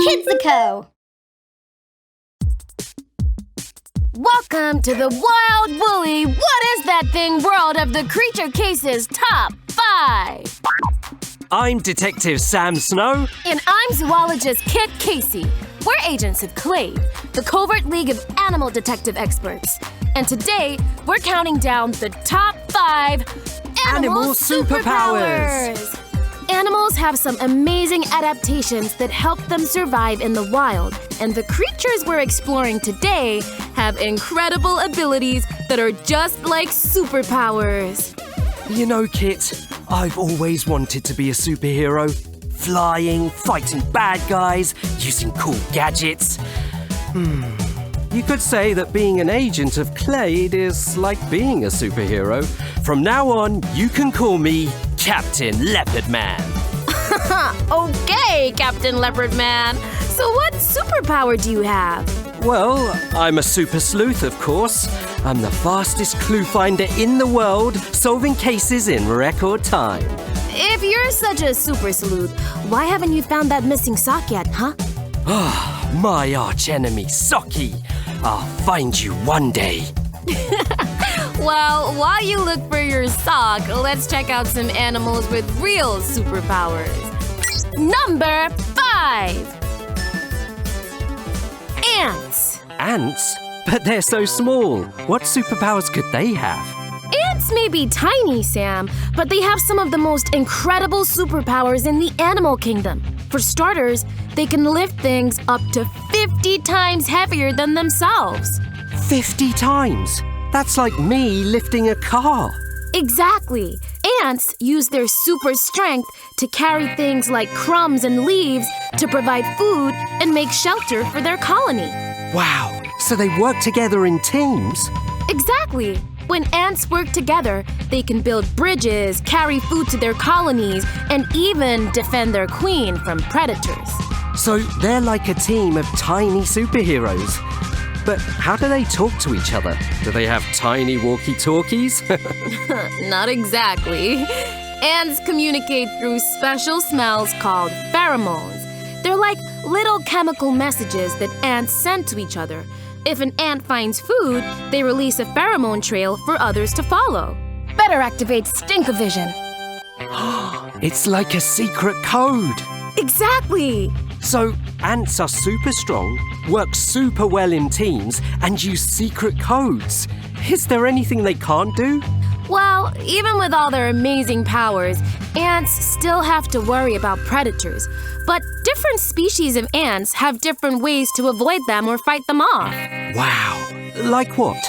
Kidzuko! Welcome to the Wild Woolly What Is That Thing world of the Creature Cases Top 5. I'm Detective Sam Snow. And I'm zoologist Kit Casey. We're agents of CLADE, the Covert League of Animal Detective Experts. And today, we're counting down the top 5 Animal Superpowers. Animals have some amazing adaptations that help them survive in the wild, and the creatures we're exploring today have incredible abilities that are just like superpowers. You know, Kit, I've always wanted to be a superhero. Flying, fighting bad guys, using cool gadgets. You could say that being an agent of CLADE is like being a superhero. From now on, you can call me Captain Leopard Man. Okay, Captain Leopard Man. So what superpower do you have? Well, I'm a super sleuth, of course. I'm the fastest clue finder in the world, solving cases in record time. If you're such a super sleuth, why haven't you found that missing sock yet, huh? My archenemy, Socky. I'll find you one day. Well, while you look for your sock, let's check out some animals with real superpowers. Number 5. Ants. Ants? But they're so small. What superpowers could they have? Ants may be tiny, Sam, but they have some of the most incredible superpowers in the animal kingdom. For starters, they can lift things up to 50 times heavier than themselves. 50 times? That's like me lifting a car. Exactly. Ants use their super strength to carry things like crumbs and leaves to provide food and make shelter for their colony. Wow, so they work together in teams? Exactly. When ants work together, they can build bridges, carry food to their colonies, and even defend their queen from predators. So they're like a team of tiny superheroes. But how do they talk to each other? Do they have tiny walkie-talkies? Not exactly. Ants communicate through special smells called pheromones. They're like little chemical messages that ants send to each other. If an ant finds food, they release a pheromone trail for others to follow. Better activate Stink-O-Vision. It's like a secret code. Exactly. So ants are super strong, work super well in teams, and use secret codes. Is there anything they can't do? Well, even with all their amazing powers, ants still have to worry about predators. But different species of ants have different ways to avoid them or fight them off. Wow. Like what?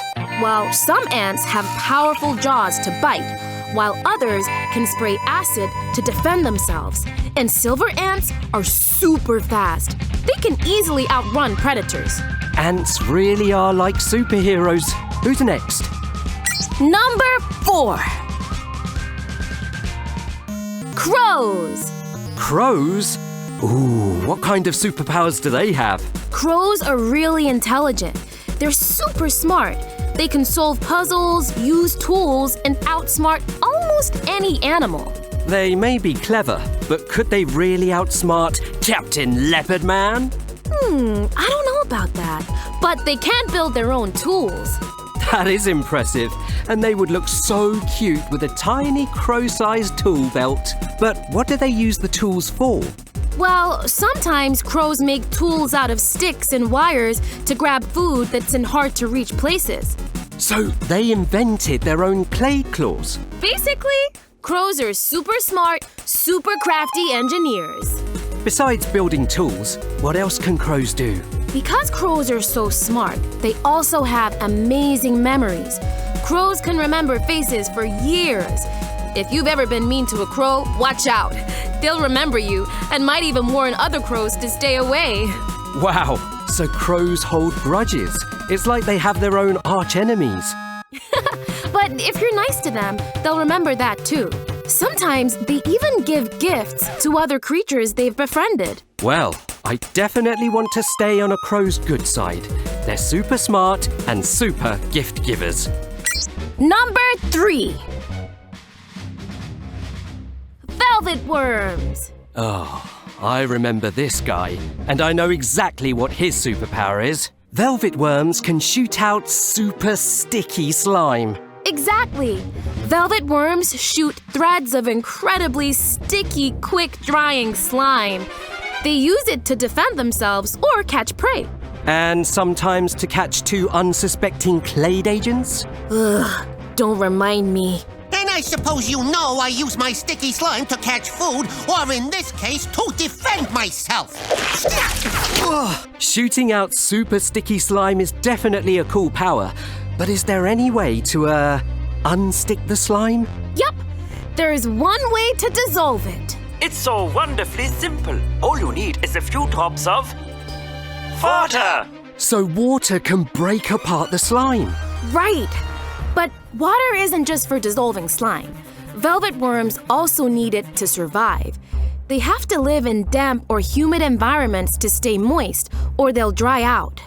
Well, some ants have powerful jaws to bite, while others can spray acid to defend themselves. And silver ants are super fast. They can easily outrun predators. Ants really are like superheroes. Who's next? Number 4. Crows. Crows? Ooh, what kind of superpowers do they have? Crows are really intelligent. They're super smart. They can solve puzzles, use tools, and outsmart almost any animal. They may be clever, but could they really outsmart Captain Leopard Man? I don't know about that. But they can build their own tools. That is impressive. And they would look so cute with a tiny crow-sized tool belt. But what do they use the tools for? Well, sometimes crows make tools out of sticks and wires to grab food that's in hard-to-reach places. So they invented their own clay claws. Basically, crows are super smart, super crafty engineers. Besides building tools, what else can crows do? Because crows are so smart, they also have amazing memories. Crows can remember faces for years. If you've ever been mean to a crow, watch out. They'll remember you and might even warn other crows to stay away. Wow, so crows hold grudges. It's like they have their own arch-enemies. But if you're nice to them, they'll remember that too. Sometimes they even give gifts to other creatures they've befriended. Well, I definitely want to stay on a crow's good side. They're super smart and super gift givers. Number 3. Velvet worms. Oh, I remember this guy, and I know exactly what his superpower is. Velvet worms can shoot out super sticky slime. Exactly. Velvet worms shoot threads of incredibly sticky, quick-drying slime. They use it to defend themselves or catch prey. And sometimes to catch two unsuspecting CLADE agents? Ugh, don't remind me. And I suppose you know I use my sticky slime to catch food, or in this case, to defend myself. Shooting out super sticky slime is definitely a cool power, but is there any way to, unstick the slime? Yup, there is one way to dissolve it. It's so wonderfully simple. All you need is a few drops of water. So water can break apart the slime. Right. But water isn't just for dissolving slime. Velvet worms also need it to survive. They have to live in damp or humid environments to stay moist, or they'll dry out.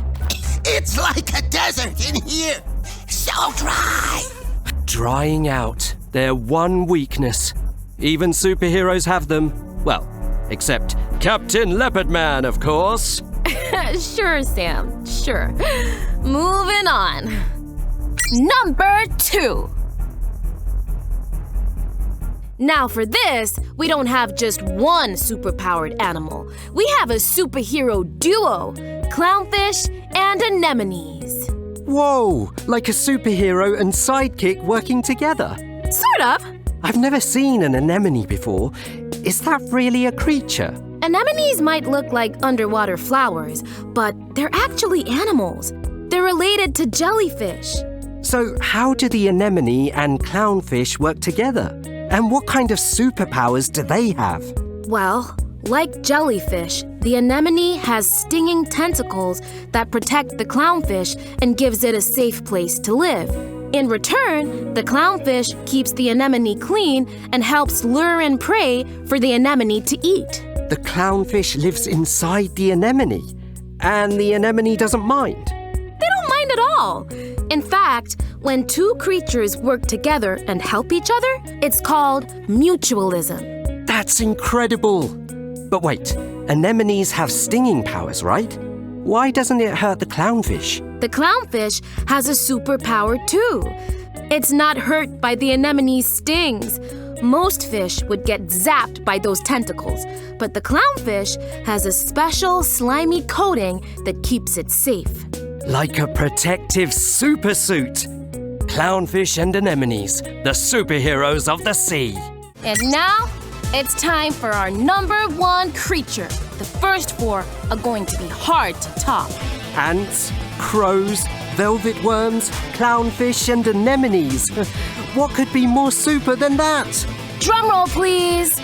It's like a desert in here. So dry. Drying out. Their one weakness. Even superheroes have them. Well, except Captain Leopard Man, of course. Sure, Sam, sure. Moving on. Number 2. Now for this, we don't have just one superpowered animal. We have a superhero duo, Clownfish and anemones. Whoa, like a superhero and sidekick working together. Sort of. I've never seen an anemone before. Is that really a creature? Anemones might look like underwater flowers, but they're actually animals. They're related to jellyfish. So how do the anemone and clownfish work together? And what kind of superpowers do they have? Well, like jellyfish, the anemone has stinging tentacles that protect the clownfish and gives it a safe place to live. In return, the clownfish keeps the anemone clean and helps lure in prey for the anemone to eat. The clownfish lives inside the anemone, and the anemone doesn't mind. They don't mind at all. In fact, when two creatures work together and help each other, it's called mutualism. That's incredible. But wait, anemones have stinging powers, right? Why doesn't it hurt the clownfish? The clownfish has a superpower too. It's not hurt by the anemone's stings. Most fish would get zapped by those tentacles, but the clownfish has a special slimy coating that keeps it safe. Like a protective supersuit. Clownfish and anemones, the superheroes of the sea. And now, it's time for our number 1 creature. The first 4 are going to be hard to top. Ants, crows, velvet worms, clownfish and anemones. What could be more super than that? Drum roll, please.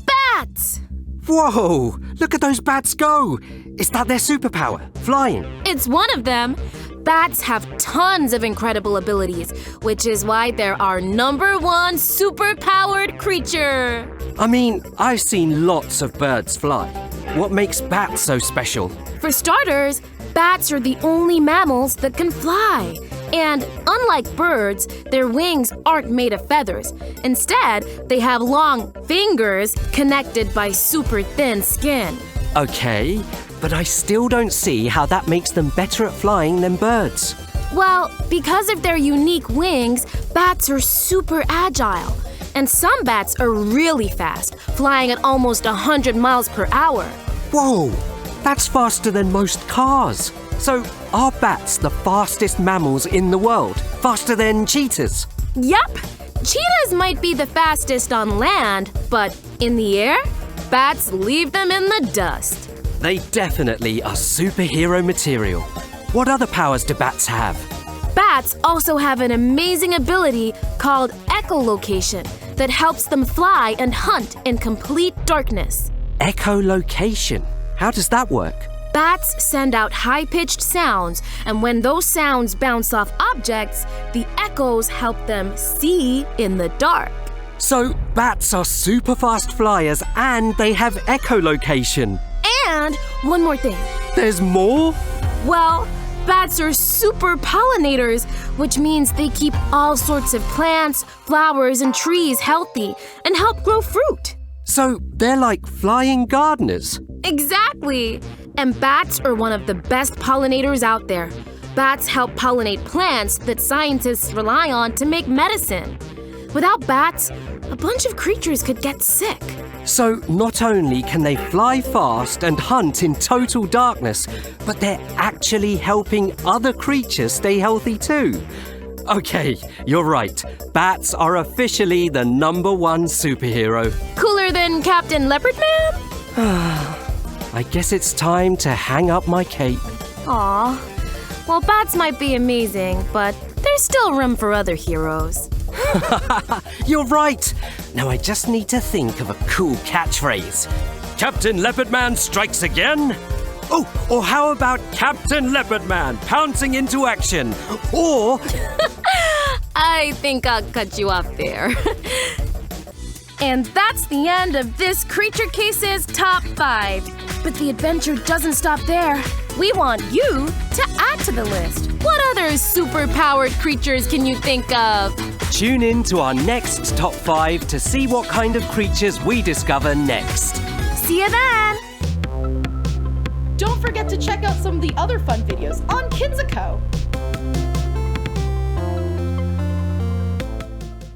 Bats! Whoa! Look at those bats go! Is that their superpower? Flying? It's one of them. Bats have tons of incredible abilities, which is why they're our number 1 superpowered creature. I mean, I've seen lots of birds fly. What makes bats so special? For starters, bats are the only mammals that can fly. And unlike birds, their wings aren't made of feathers. Instead, they have long fingers connected by super thin skin. Okay, but I still don't see how that makes them better at flying than birds. Well, because of their unique wings, bats are super agile. And some bats are really fast, flying at almost 100 miles per hour. Whoa, that's faster than most cars. So, are bats the fastest mammals in the world? Faster than cheetahs? Yup! Cheetahs might be the fastest on land, but in the air, bats leave them in the dust. They definitely are superhero material. What other powers do bats have? Bats also have an amazing ability called echolocation that helps them fly and hunt in complete darkness. Echolocation? How does that work? Bats send out high-pitched sounds, and when those sounds bounce off objects, the echoes help them see in the dark. So, bats are super fast flyers and they have echolocation. And one more thing. There's more? Well, Bats are super pollinators, which means they keep all sorts of plants, flowers, and trees healthy and help grow fruit. So they're like flying gardeners. Exactly! And bats are one of the best pollinators out there. Bats help pollinate plants that scientists rely on to make medicine. Without bats, a bunch of creatures could get sick. So not only can they fly fast and hunt in total darkness, but they're actually helping other creatures stay healthy too. Okay, you're right. Bats are officially the #1 superhero. Cooler than Captain Leopard Man? I guess it's time to hang up my cape. Aw. Well, bats might be amazing, but there's still room for other heroes. You're right. Now I just need to think of a cool catchphrase. Captain Leopardman strikes again? Oh, or how about Captain Leopardman pouncing into action? Or... I think I'll cut you off there. And that's the end of this Creature Cases Top 5. But the adventure doesn't stop there. We want you to add to the list. What other super-powered creatures can you think of? Tune in to our next Top 5 to see what kind of creatures we discover next. See you then! Don't forget to check out some of the other fun videos on Kidzuko.